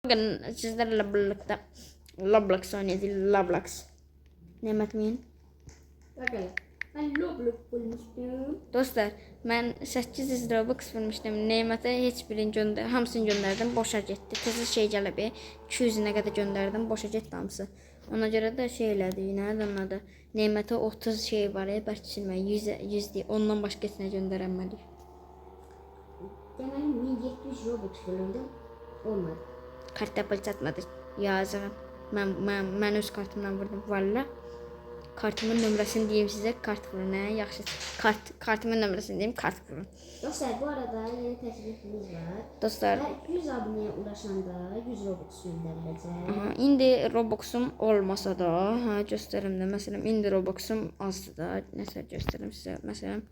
Bugün sizlerle birlikte Roblox oynayacağız. Roblox. Nemət min. Bakın. Ben Roblox bulmuştum. Dostlar, ben 800 Robux vermiştim. Nemətə heç birini gönder, hamısını gönderdim, boşa getdi. Təzə şey gəlib, 200-nə qədər gönderdim, boşa getdi hamısı. Ona görə də şey elədi, nədir onun adı? Nemətə 30 şey var, bəlkə silmək, 100 deyil, ondan başqa heç nə göndərəmədik. Deməli 1700 Robux bölündüm. Olmadı. Kartda pul çatmadı. Yazığım. Mən öz kartımdan vurdum. Valla. Kartımın nömrəsini deyim sizə, kart vurun. Yaxşı. Kartımın nömrəsini deyim, kart vurun. Dostlar bu arada yeni təklifimiz var. Dostlar. 100 abunəyə ulaşanda 100 Robux göndəriləcək. Aha, indi Robux'um olmasa da, göstərim də. Məsələn, indi Robux'um azdır da. Nəsə göstərim sizə. Məsələn,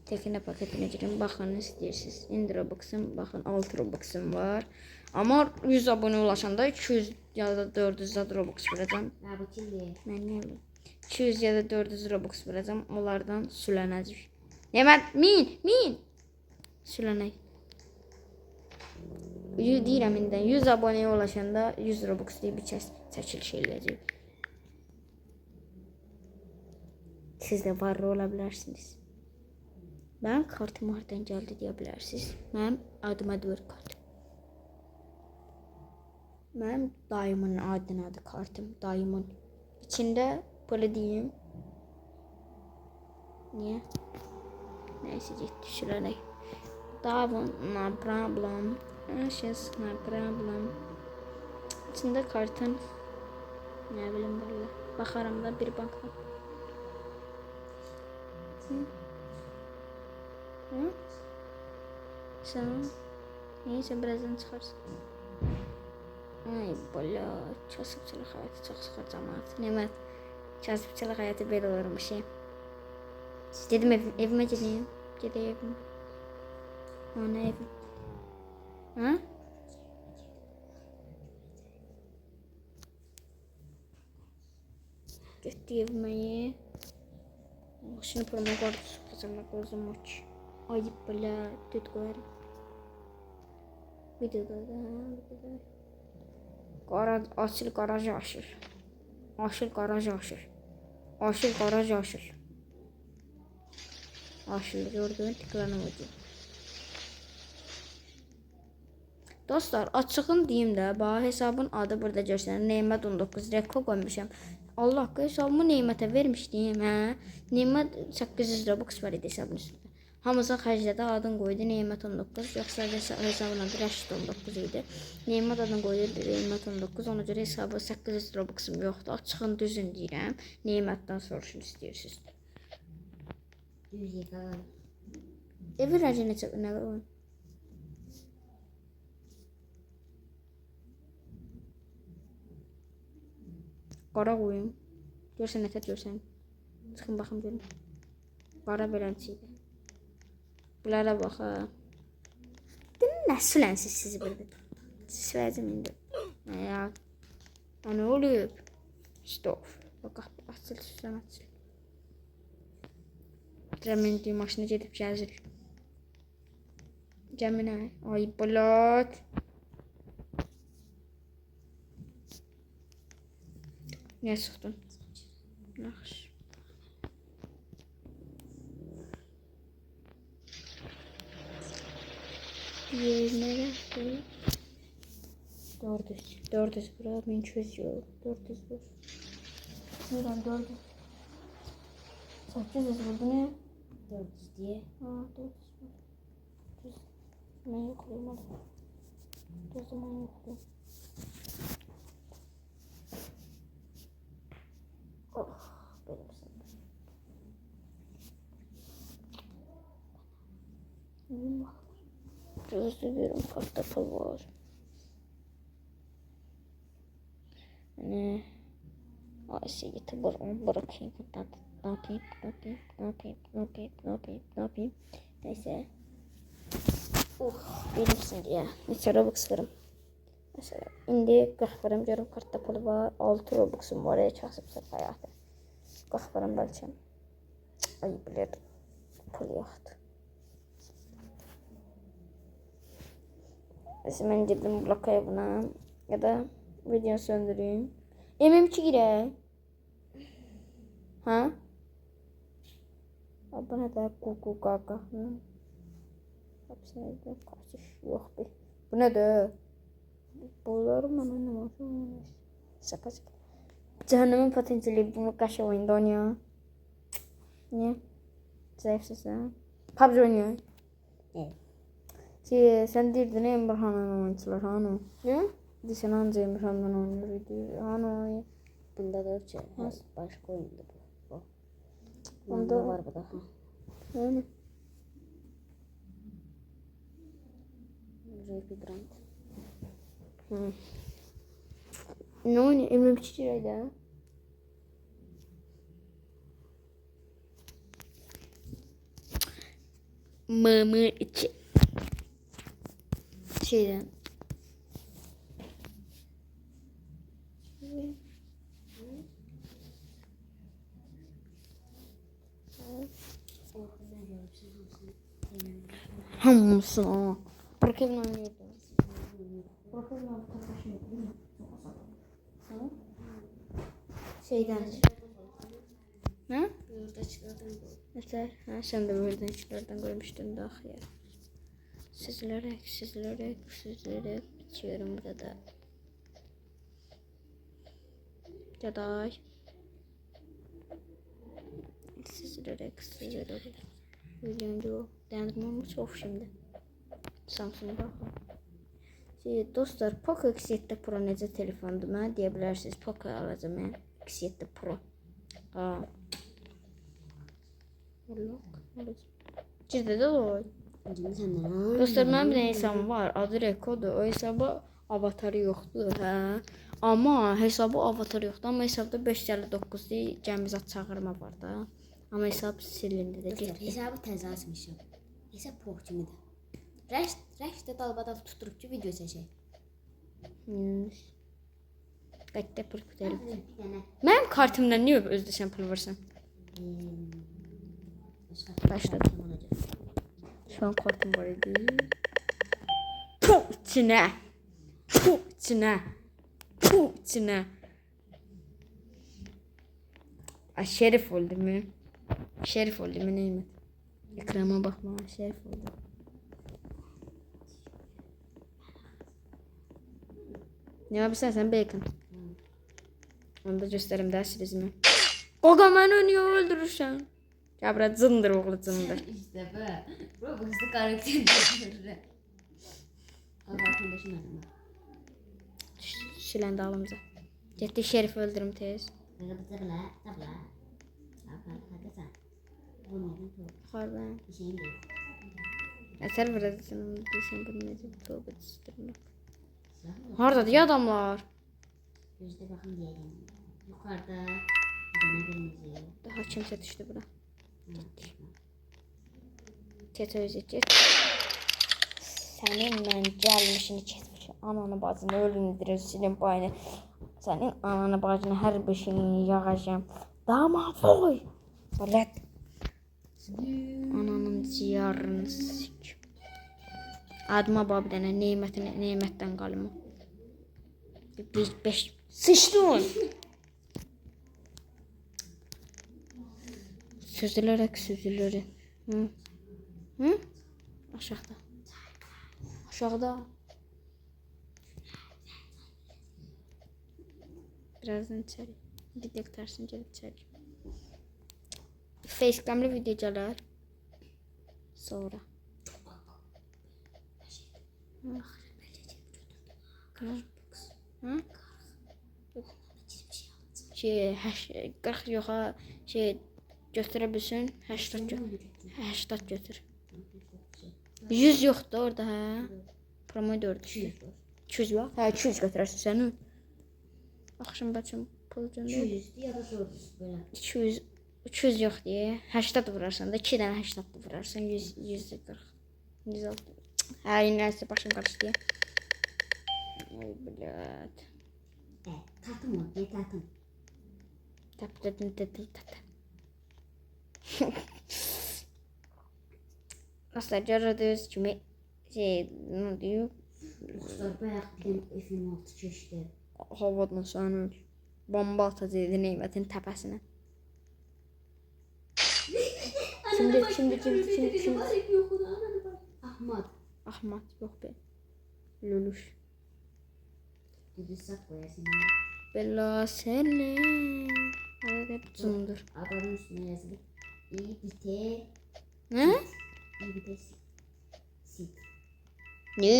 tekine paketine girin. Baxın, istəyirsiniz. İndi Robux'um, baxın, 6 Robux'um var. Amma 100 abunə ulaşanda 200 ya da 400 Robux verəcəm. Ha bu kimdir? Mən nə bilim. 200 ya da 400 Robux verəcəm. Onlardan sülənəcək. Nemət, min. Sülənək. Deyirəm indi 100 abunəyə ulaşanda 100 Robux deyib bir kəs çəkiliş eləyəcək. Siz də varlı ola bilərsiniz. Ben kartım oradan geldi deyə bilərsiniz. Mənim adıma deyir kart. Mənim dayımın adının adı kartım. Dayımın. İçində böyle deyim. Niyə? Neyse getdi şuraya. Davun, no problem. Ashes, no problem. İçində kartın. Ne bilim böyle. Baxarım da bir bankdan. Hı? Sen neyse birazdan çıkarsın. Ay bala kasıbçılıq həyatı çox sıxır cəmaət. Nemət kasıbçılıq həyatı belə olurmuş. Dedim evime gedeyim. Gedeyim. Ana evim. Ha? Getdi evime. Şimdi promo kartı kazanmak lazım maç. Ayıp bala tut koyarım. Videoda da. Açıl garaj aşır. Aşır garaj aşır. Aşır garaj aşır. Aşır gördüğün tıklanamadı. Dostlar açığın deyim də, bax hesabın adı burada göstərir. Nemət 19 reko qoymuşam. Allah haqqı hesabımı Nemətə vermişdim, hə. Nemət 800 Robux var idi hesabın üstündə. Hamısı xərclədi, adını qoydu Nemət 19. Yoxsa hesabın adı Rəşid 19 idi. Nemət adını qoydu Nemət 19. Ona görə hesabı 800 Robux'um yoxdur. Açığın düzün deyirəm. Nemətdən soruşun istəyirsiniz. Düz yıkalan. Evi rəci necə nə var? Qara qoyum. Görsən nətə görsən. Çıxın baxım görün. Qara belənçiydi. Bunlara bax ha. Nə sülənsiz sizi burada. Sivəcim indi. Ya. Nə olub? Stop. Bax açıl süslən açıl. Cəmin maşına gedib gəzir. Cəminə. Ay bulat. Niyə sıxdın? Yaxşı. Yerine 400 bura 1200 yok 400 var. Neden 400? 800 burada ne? 400 diye. Ha 400 var. 400. Ben yok olmadı. 400 zaman yok. Oh benim sanırım. Gözlü bir kartta pul var. Aşağıya bırakayım. Ne yapayım. Neyse. Benimsin diye. Neçə Robux verim. Mesela indi qalxıram görüm kartta pul var. 6 Robux'um var. Kasıbsız həyatı. Qalxıram bəlkə. Ay bilir. Pul yoxdur. Neyse ben girdim blokaya buna. Ya da videonu söndüreyim. MM2 girək. Ha? Bu ne de kuku kaka. Hapsaydı kaçış yok be. Bu ne de? Bunlar mı ne var? Şaka şaka. Cehennemin potansiyeli bunu kaşı oyunda oynuyor. Niye? Zayıfsız ha. PUBG oynuyor. Evet. Sen derdin Emrah'ın oyuncular hanı. Ne? Dişen anca Emrah'dan oynuyor. Hanı. Bunda da başka oyunda bu. Onda Bunda var bu da. Yani. Revibrant. Ne oynuyor? Emre Biçici'ydi ha. Mama içi. Şeyden. Hamısını. Bırakın oynuyordu. Şeyden. Ne? Mesela sen de buradan içlerden görmüştün daha ya. Süzülerek bitiyorum burada. Caday. Süzülerek. Milyoncu. Dayanıklı çok şimdi. Samsung'a bakın. Dostlar, Poco X7 Pro necə telefondur? Mənə deyə bilərsiniz. Poco alacağım mən. X7 Pro. Ciddi də o. Dostlar, mənim bir dənə hesabım var. Adı Rekodur. O hesaba avatarı yoxdur. Hə. Amma hesabı avatarı yoxdur. Amma hesabda 559 deyil. Cəmizat çağırma var da. Amma hesab silindi də getdi. Hesabı təzə açmışam. Hesab pox kimidir. Rəşdə dalbadal tuturup ki video çəkək. Qətdə pul qutarım. Mənim kartımdan niyə özdə sən pul versən? Başladı. Şu an kartım var idi. Puh içine. Puh içine. Puh içine. Şerif oldu mu? Şerif oldu mu neyim? Ekrana bakma. Şerif oldu. Ne yapıyorsun sen bacon? Onu da göstereyim dersizimi. Koga beni niye öldürürsen? Ya bırak zındır oğlu zındır. İşte bu. Bu hızlı karakter. Allah'ın başına mı? Şilendi alımıza. Ciddi Şerif öldürüm tez. Tabla. Hadi sen. Bu neydi bu? Harbi. Bir şeyim değil. Eser biraz canım. Diysen bunu necə tövbe düşdürmək. Hardadır ya adamlar? Gözde bakın diyelim. Yukarıda bir kırmızı. Daha kimse düşdü bura. Get özü get. Senin mən gəlmişini kesmişim. Ananı bacını öldürür senin payını. Senin ananı bacını her bir şeyini yağacağım. Dama foy. Salat. Ananın ciyarını sik. Adıma bab dənə nemətdən qalma. 5 sıçdın. Süzülərək. Hı? Aşağıda. Birazdan içeri. Video tutarsın gelip içeri. Facecam'lı video gələr. Sonra. Hı? Şey 40 yoxa götürə bilsin 80 götür. 100 yoxdur orada hə. Promo 4 işte. 200 var. Hə 200 götürərsən sən. Axşam bacım pul göndər. 200 ya da soruz böyle. 200 yox deyə 80 vurarsan da 2 dənə 80 vurarsan 140. 106. Hə nəsə başım qarışdı. Ay blad. Tatım mı? Ne tatım? Tap. Dostlar gördüğünüz kimi ne diyor? Dostlar bayaq bir F-16 keçdi. Havadan sönür. Bomba atacaqdı Nemətin təpəsinə. Şimdi. Ahmad. Ahmad yox be. Luluş. Düzsaq qoyasın. Bella seni. Hadi hep cındır. Adamın üstüne yazılır. İyi bite. Ne? İyi bite. Sit. Ne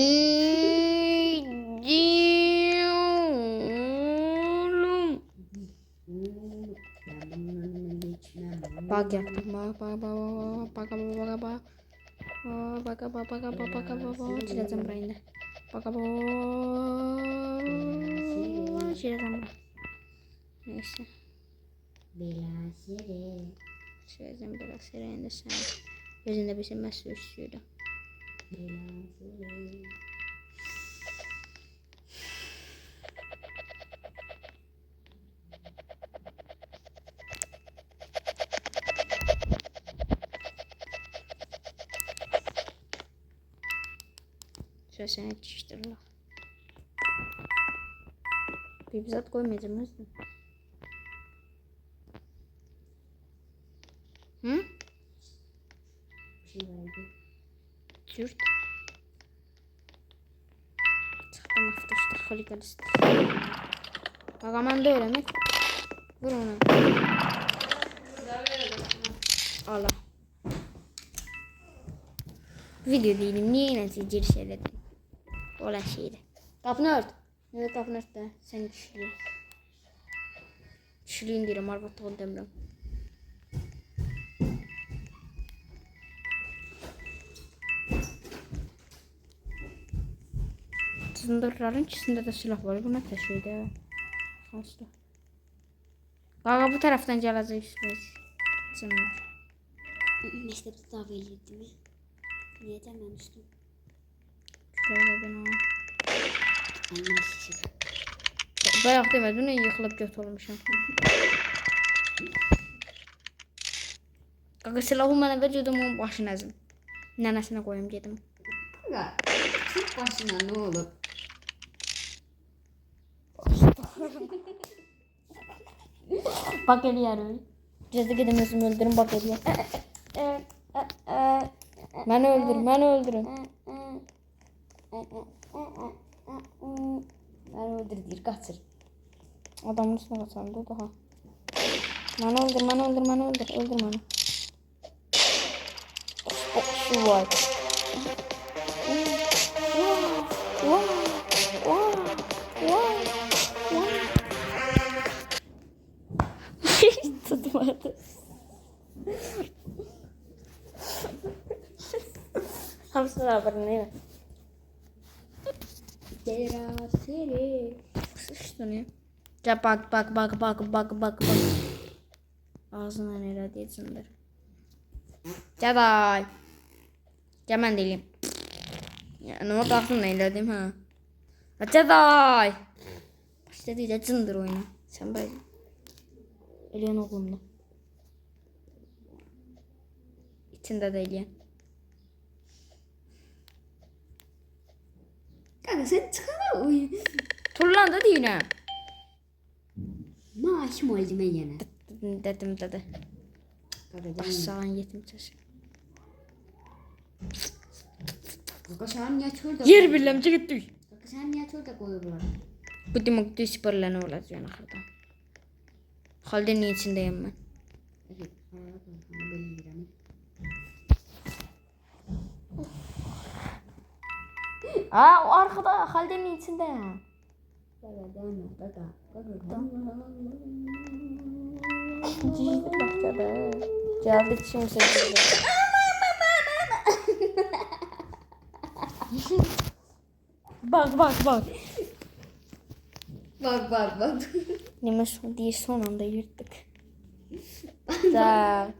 diyorum? Ben bunun önüne geçmem. Bak yaptım. Bak. Çileceğim burayı da. Bak. Çileceğim burayı. Neyse. Bela sere. Çileceğim biraz sereyinde sen. Gözünde bir şey mesut üstüydü. Bela sere. Şöyle seni yetiştirirler. Bir bizzat koymayacağım nasıl? Hı? Bir şey vardı. Türk. Çıktım aftaşta holigalist. Bak aman da öğrenmek. Vur onu. Allah. Video değilim. Niye neticeli şeyledim? Olan şeydi. Kapını ört. Evet kapını ört de. Sen kişiliğin. Kişiliğin diyorum. Arvattığını demiyorum. Sındırların ikisinde de silah var. Bu ne taşıydı? Asla. Gaga bu taraftan geleceğiz biz. Sındır. Mektepte davet edildi mi? Niye dememiştim? Şöyle ben o. Annem şişirdi. Bayaq demədin, nə yıxılıb göt olmuşam. Qaqa silahı mənə ver, gedim onun başını əzim. Nənəsinə qoyum gedim. Ya, Türk başına ne olur? Bak eləyər. Cəzdə gedim özümü öldürüm, bak eləyər. Məni öldürün. Ben öldürdür, kaçır. Adamın üstünə qaçarım da daha. Məni öldür. Öldür məni. Şu var. Tutmadı. Hamsın haberini. Terasere. Sıçtın ya. Ya bak. Ağzına neler diyeceksindir. Caday. Ya ben değilim. Ya ne oldu aklımla eyledim ha. Caday. Başta değil de cındır oyna. Sen böyle. Eliyen oğlumda. İçinde de eliyen. Kanka sen çıkana oyun. Turlan da değil ha. Maaşım oldu ben yana. Dedim. Kanka canım. Aşağıdan yetim taşı. Kanka sen niye çölde Yer bilmem gitti. Kanka sen niye çölde koyuyorlar? Bu demokrasi sporlarına olacak yani ahırda. Haldenin içindeyim ben. Evet. Bana belli bir an. Aa o arkada haldenin içinde. Kanka deme. Kanka. Cicdi bahçede. Geldi şimdi sevgili. Bak. Bak. Nimes diye son anda yırttık. Da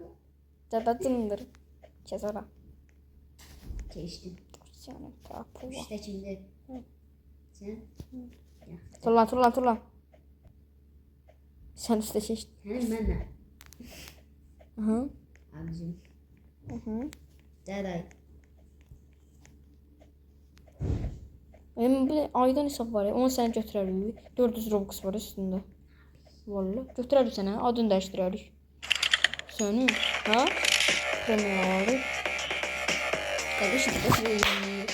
dındır. Cezara. Geçtim. Yani kapı. İşte şimdi. Sen. Turlan. Sen üstte çeşit. Hem ben de. Hı. Abicim. Hı. Caday. Bu aydan hesab var ya. Onu sən götürərik. 400 Robux var üstündə. Vallahi götürərik sənə. Adını dəyişdirərik. Səni, ha? Premierləri. Kardeşim de söyleyeyim.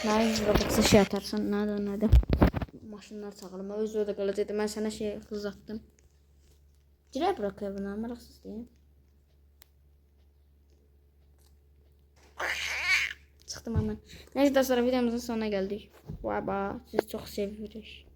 Mənə 100 Robux şey atarsan, nədir? Maşınlar çağırma, özü də qalacaqdı. Mən sənə şey uzatdım. Girə bırakıyor buna, maraqsız deyil. Çıxdım hemen. Neyse dostlar, videomuzun sonuna geldik. Bye bye. Sizi çok seviyoruz.